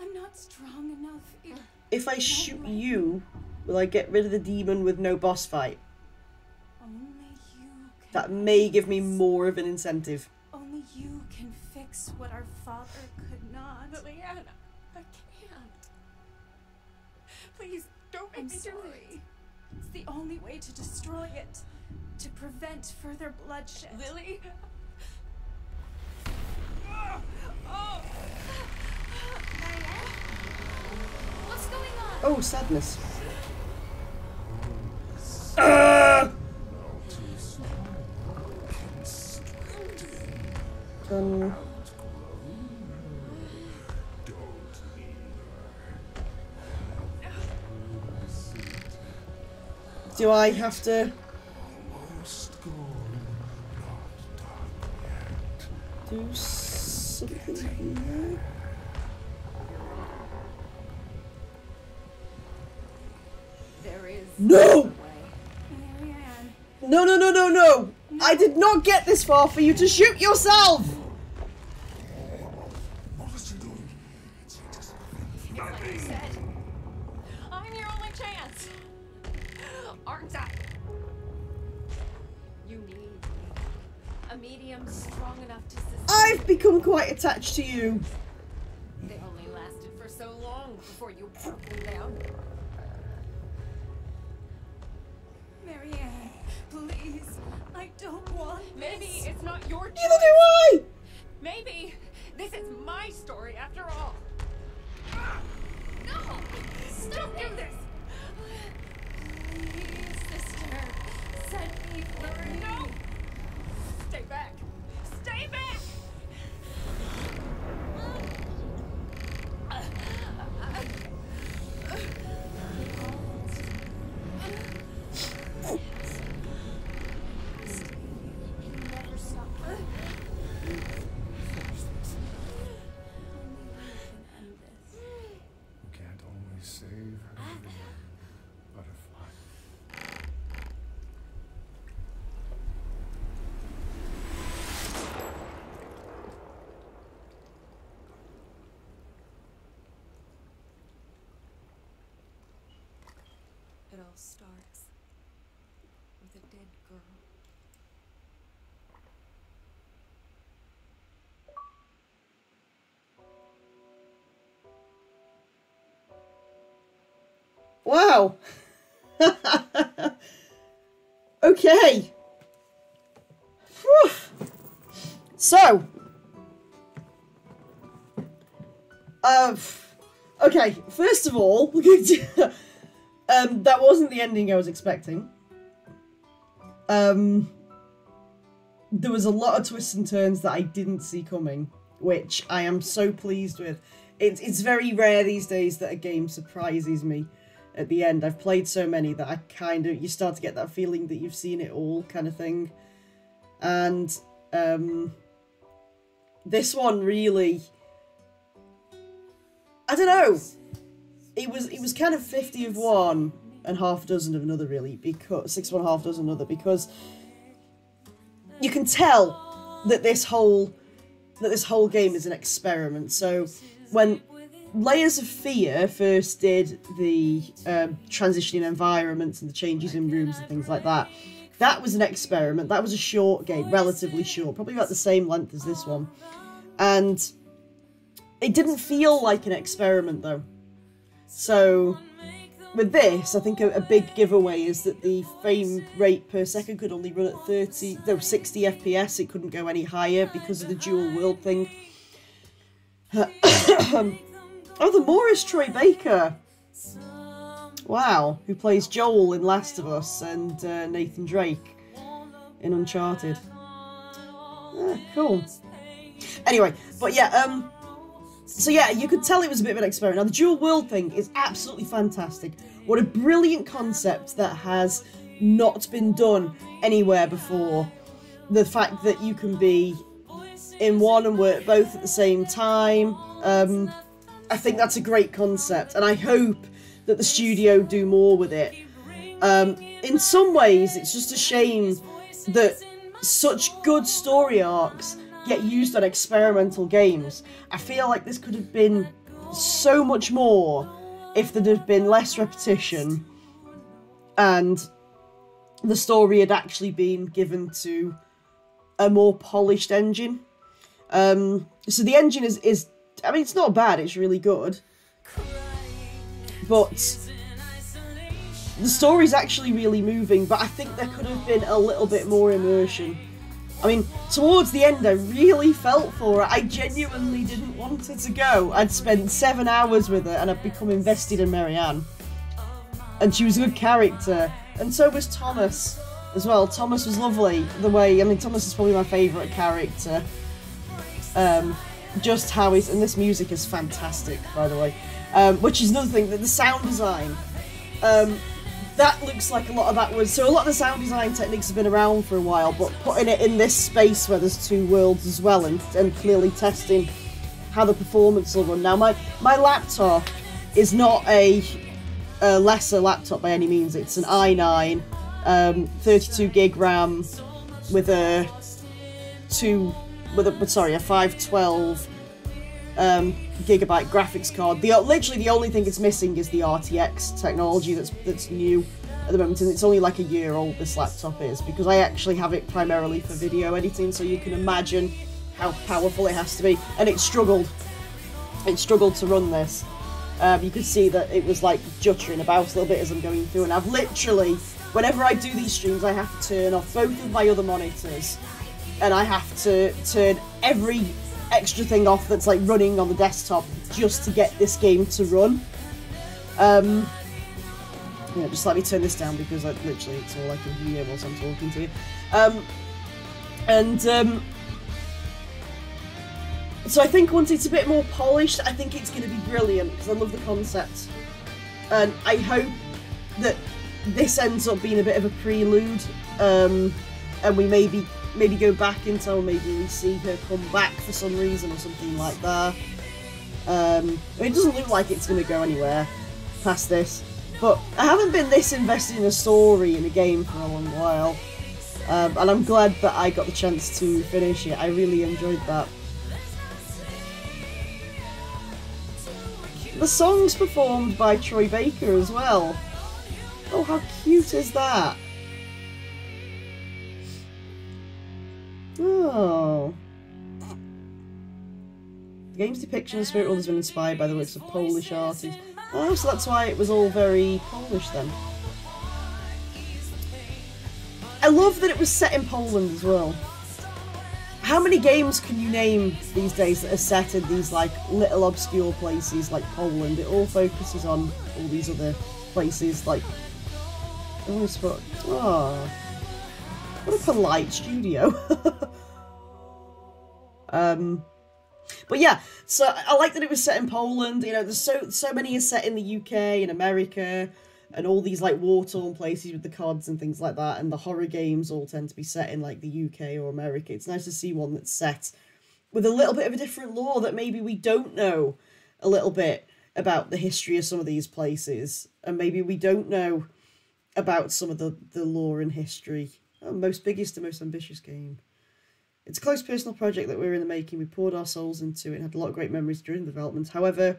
I'm not strong enough. If I shoot you, will I get rid of the demon with no boss fight? Only you can. That may give me more of an incentive. Only you can fix what our father could not. Liliana, I can't. Please, don't make I'm me do sorry. it. It's the only way to destroy it. To prevent further bloodshed. Lily? Oh! What's going on? Oh, Sadness. Gun. Do I have to do something? There is No! a way. Marianne. No, no, no, no, no! I did not get this far for you to shoot yourself! What is she doing? It's like you said. I'm your only chance. Aren't I? You need me. A medium strong enough to sustain. I've become quite attached to you. They only lasted for so long before you broke them down. Marianne, please. I don't want Maybe this. it's not your choice. Neither do I! Maybe this is my story after all. No! Don't do this! Please, sister. Set me free. No! Stay back! Stay back! Never stop. Only you can end this. You can't always save everyone, Butterfly. It all starts with a dead girl. Wow. Okay. Whew. So, Okay, first of all, that wasn't the ending I was expecting. There was a lot of twists and turns that I didn't see coming, which I am so pleased with. It's very rare these days that a game surprises me at the end. I've played so many that you start to get that feeling that you've seen it all kind of thing. And this one really, I don't know, it was kind of 50 of one and half a dozen of another, really, because 6 of one, half a dozen of another, because you can tell that this whole game is an experiment. So when Layers of Fear first did the transitioning environments and the changes in rooms and things like that, that was an experiment. That was a short game, relatively short, probably about the same length as this one. And it didn't feel like an experiment, though. So with this, I think a big giveaway is that the frame rate per second could only run at 60 FPS. It couldn't go any higher because of the dual world thing. Oh, the more is Troy Baker. Wow, who plays Joel in Last of Us and Nathan Drake in Uncharted. Cool. Anyway, but yeah, so yeah, you could tell it was a bit of an experiment. Now, the dual world thing is absolutely fantastic. What a brilliant concept that has not been done anywhere before. The fact that you can be in one and work both at the same time. I think that's a great concept, and I hope that the studio do more with it. In some ways, it's just a shame that such good story arcs get used on experimental games. I feel like this could have been so much more if there'd have been less repetition and the story had actually been given to a more polished engine. So the engine is I mean, it's not bad, it's really good, but the story's actually really moving, but I think there could have been a little bit more immersion. I mean, towards the end I really felt for her. I genuinely didn't want her to go. I'd spent 7 hours with her and I'd become invested in Marianne. And she was a good character, and so was Thomas as well. Thomas was lovely. Thomas is probably my favourite character. Just how he's, and this music is fantastic, by the way, which is another thing, that the sound design, that looks like a lot of that was, so a lot of the sound design techniques have been around for a while, but putting it in this space where there's 2 worlds as well, and clearly testing how the performance will run. Now, my laptop is not a lesser laptop by any means. It's an i9, 32 gig RAM with a 512 gigabyte graphics card. Literally the only thing it's missing is the RTX technology that's new at the moment, and it's only like a year old, this laptop is, because I actually have it primarily for video editing, so you can imagine how powerful it has to be, and it struggled to run this. You could see that it was like juttering about a little bit as I'm going through, and I've literally, whenever I do these streams, I have to turn off both of my other monitors, and I have to turn every extra thing off that's like running on the desktop just to get this game to run. Just let me turn this down because literally it's all I can hear whilst I'm talking to you. So I think once it's a bit more polished, I think it's going to be brilliant, because I love the concept. And I hope that this ends up being a bit of a prelude, and we maybe go back in time, maybe we see her come back for some reason or something like that. It doesn't look like it's going to go anywhere past this, but I haven't been this invested in a story in a game for a long while, and I'm glad that I got the chance to finish it. I really enjoyed that. The song's performed by Troy Baker as well. Oh, how cute is that? Oh. The game's depiction of the spirit world has been inspired by the works of Polish artists. Oh, so that's why it was all very Polish then. I love that it was set in Poland as well. How many games can you name these days that are set in these like little obscure places like Poland? It all focuses on all these other places like... Oh, what a polite studio. But yeah, so I like that it was set in Poland. You know, there's so many are set in the UK and America and all these like war-torn places with the CODs and things like that, and the horror games all tend to be set in like the UK or America. It's nice to see one that's set with a little bit of a different lore that maybe we don't know a little bit about the history of some of these places, and maybe we don't know about some of the lore and history. Most biggest and most ambitious game. It's a close personal project that we're in the making. We poured our souls into it and had a lot of great memories during the development. However,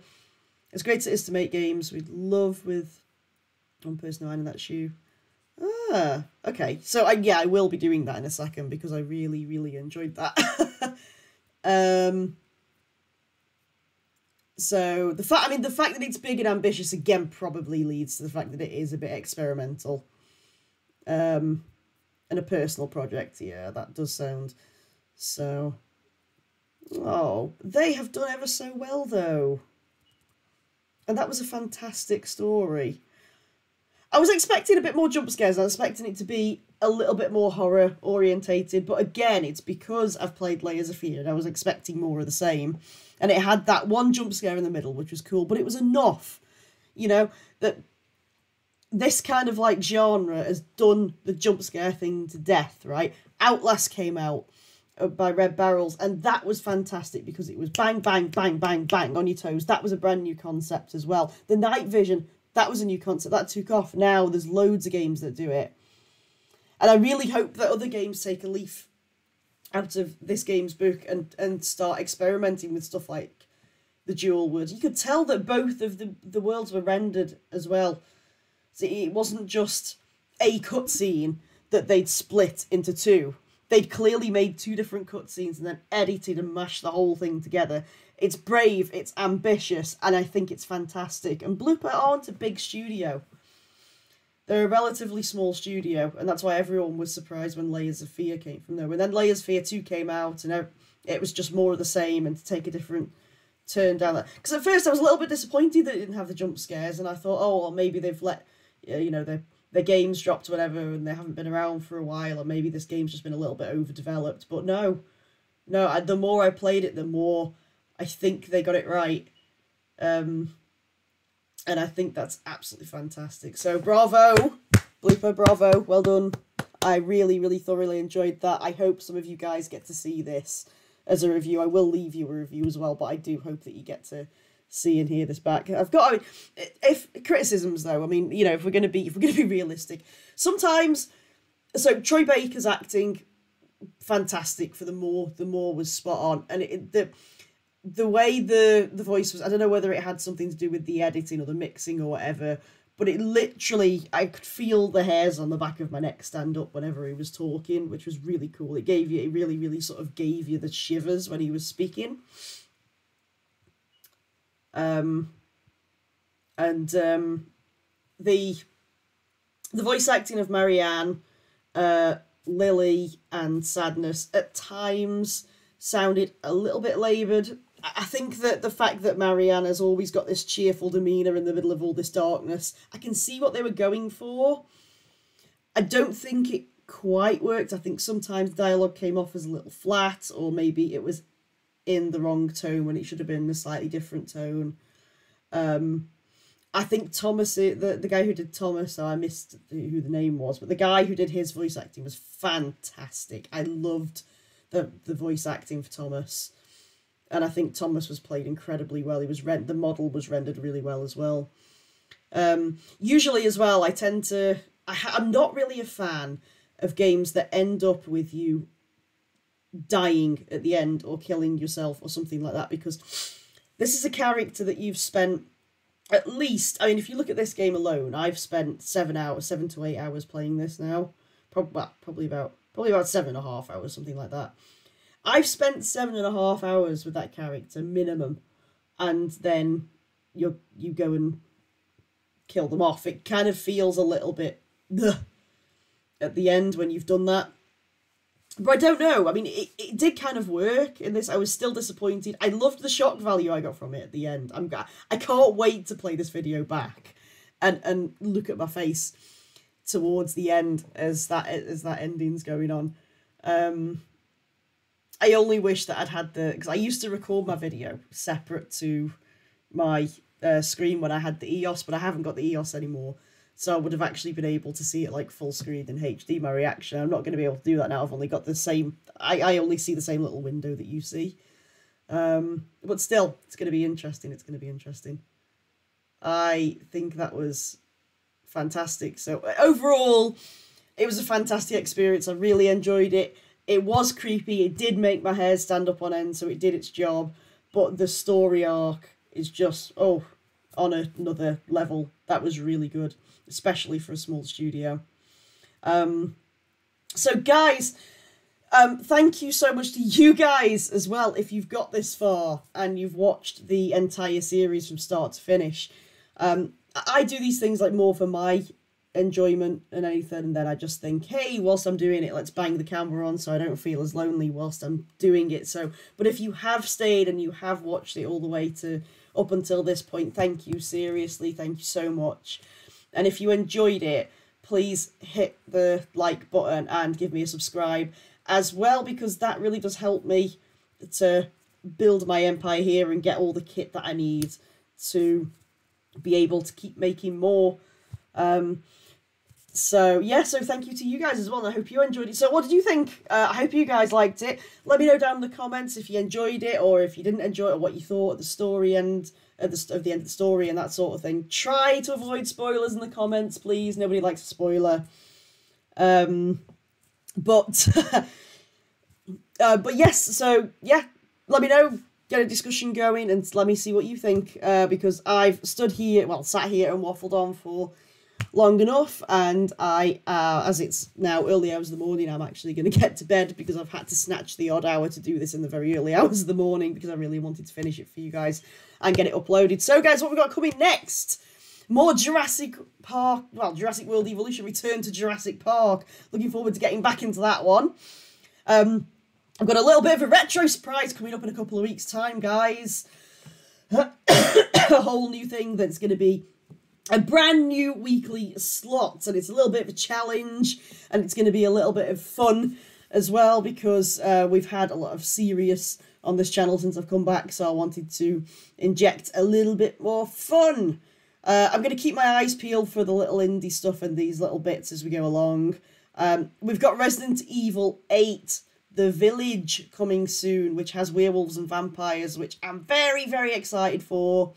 as great as it is to make games, we'd love with one person in that shoe. Ah, okay. So I will be doing that in a second because I really, really enjoyed that. So the fact that it's big and ambitious again probably leads to the fact that it is a bit experimental. And a personal project, yeah, that does sound so. Oh, they have done ever so well though. And that was a fantastic story. I was expecting a bit more jump scares. I was expecting it to be a little bit more horror orientated, but again, it's because I've played Layers of Fear and I was expecting more of the same. And it had that one jump scare in the middle, which was cool, but it was enough, you know, that this kind of like genre has done the jump scare thing to death, right? Outlast came out by Red Barrels, and that was fantastic because it was bang, bang, bang, bang, bang on your toes. That was a brand new concept as well. The Night Vision, that was a new concept. That took off. Now there's loads of games that do it. And I really hope that other games take a leaf out of this game's book and start experimenting with stuff like the dual worlds. You could tell that both of the worlds were rendered as well. So it wasn't just a cutscene that they'd split into two. They'd clearly made two different cutscenes and then edited and mashed the whole thing together. It's brave, it's ambitious, and I think it's fantastic. And Blooper aren't a big studio. They're a relatively small studio, and that's why everyone was surprised when Layers of Fear came from there. And then Layers of Fear 2 came out, and it was just more of the same, and to take a different turn down that. Because at first I was a little bit disappointed that it didn't have the jump scares, and I thought, oh, well, maybe they've let, you know, their games dropped, whatever, and they haven't been around for a while, or maybe this game's just been a little bit overdeveloped. But no, the more I played it, the more I think they got it right. And I think that's absolutely fantastic. So bravo, Blooper, bravo, well done. I really, really thoroughly enjoyed that. I hope some of you guys get to see this as a review. I will leave you a review as well, but I do hope that you get to see and hear this back. If criticisms though, I mean, you know, if we're gonna be realistic, sometimes. So Troy Baker's acting, fantastic for the Moor was spot on, and the way the voice was, I don't know whether it had something to do with the editing or the mixing or whatever, but it literally, I could feel the hairs on the back of my neck stand up whenever he was talking, which was really cool. It really, really sort of gave you the shivers when he was speaking. The voice acting of Marianne, Lily and Sadness at times sounded a little bit laboured. I think that the fact that Marianne has always got this cheerful demeanour in the middle of all this darkness, I can see what they were going for. I don't think it quite worked. I think sometimes dialogue came off as a little flat, or maybe it was in the wrong tone when it should have been in a slightly different tone. I think Thomas, the guy who did Thomas, I missed who the name was, but the guy who did his voice acting was fantastic. I loved the voice acting for Thomas. And I think Thomas was played incredibly well. The model was rendered really well as well. Usually as well, I'm not really a fan of games that end up with you dying at the end or killing yourself or something like that, because this is a character that you've spent at least, I mean, if you look at this game alone, I've spent 7 to 8 hours playing this now. Probably about 7.5 hours, something like that. I've spent 7.5 hours with that character minimum, and then you go and kill them off. It kind of feels a little bit ugh at the end when you've done that. But I don't know. I mean, it did kind of work in this. I was still disappointed. I loved the shock value I got from it at the end. I can't wait to play this video back and look at my face towards the end as that ending's going on. I only wish that I'd had because I used to record my video separate to my screen when I had the EOS, but I haven't got the EOS anymore. So I would have actually been able to see it like full screen in HD, my reaction. I'm not going to be able to do that now. I've only got the same... I only see the same little window that you see. But still, it's going to be interesting. It's going to be interesting. I think that was fantastic. So overall, it was a fantastic experience. I really enjoyed it. It was creepy. It did make my hair stand up on end, so it did its job. But the story arc is just, on another level. That was really good, especially for a small studio. So guys, thank you so much to you guys as well if you've got this far and you've watched the entire series from start to finish. I do these things like more for my enjoyment and anything, and then I just think, hey, whilst I'm doing it, let's bang the camera on so I don't feel as lonely whilst I'm doing it. So, but if you have stayed and you have watched it all the way to up until this point, thank you, seriously, thank you so much. And if you enjoyed it, please hit the like button and give me a subscribe as well, because that really does help me to build my empire here and get all the kit that I need to be able to keep making more. So yeah, so thank you to you guys as well, and I hope you enjoyed it. So what did you think? I hope you guys liked it. Let me know down in the comments if you enjoyed it, or if you didn't enjoy it, or what you thought of the story and at the end of the story and that sort of thing. Try to avoid spoilers in the comments, please. Nobody likes a spoiler. But yes, so yeah, let me know, get a discussion going, and let me see what you think, because I've sat here and waffled on for long enough, and as it's now early hours of the morning, I'm actually going to get to bed because I've had to snatch the odd hour to do this in the very early hours of the morning because I really wanted to finish it for you guys and get it uploaded. So guys, what we got coming next? More Jurassic Park, well, Jurassic World Evolution, Return to Jurassic Park. Looking forward to getting back into that one. I've got a little bit of a retro surprise coming up in a couple of weeks' time, guys. A whole new thing that's going to be a brand new weekly slot, and it's a little bit of a challenge, and it's going to be a little bit of fun as well, because we've had a lot of serious on this channel since I've come back, so I wanted to inject a little bit more fun. I'm going to keep my eyes peeled for the little indie stuff and these little bits as we go along. We've got Resident Evil 8, The Village, coming soon, which has werewolves and vampires, which I'm very, very excited for.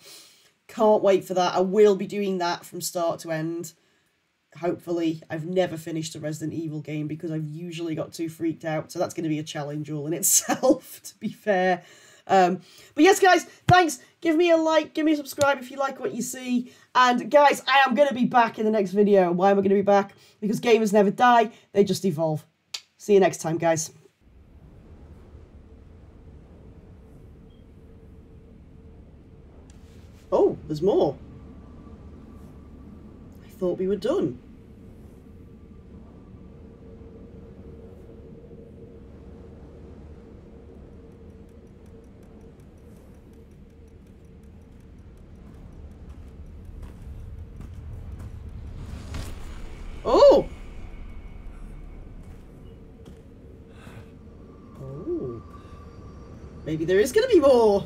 Can't wait for that. I will be doing that from start to end. Hopefully. I've never finished a Resident Evil game because I've usually got too freaked out, so that's going to be a challenge all in itself, to be fair. But yes, guys, thanks. Give me a like, give me a subscribe if you like what you see. And guys, I am going to be back in the next video. Why am I going to be back? Because gamers never die, they just evolve. See you next time, guys. Oh, there's more. I thought we were done. Oh! Oh. Maybe there is going to be more.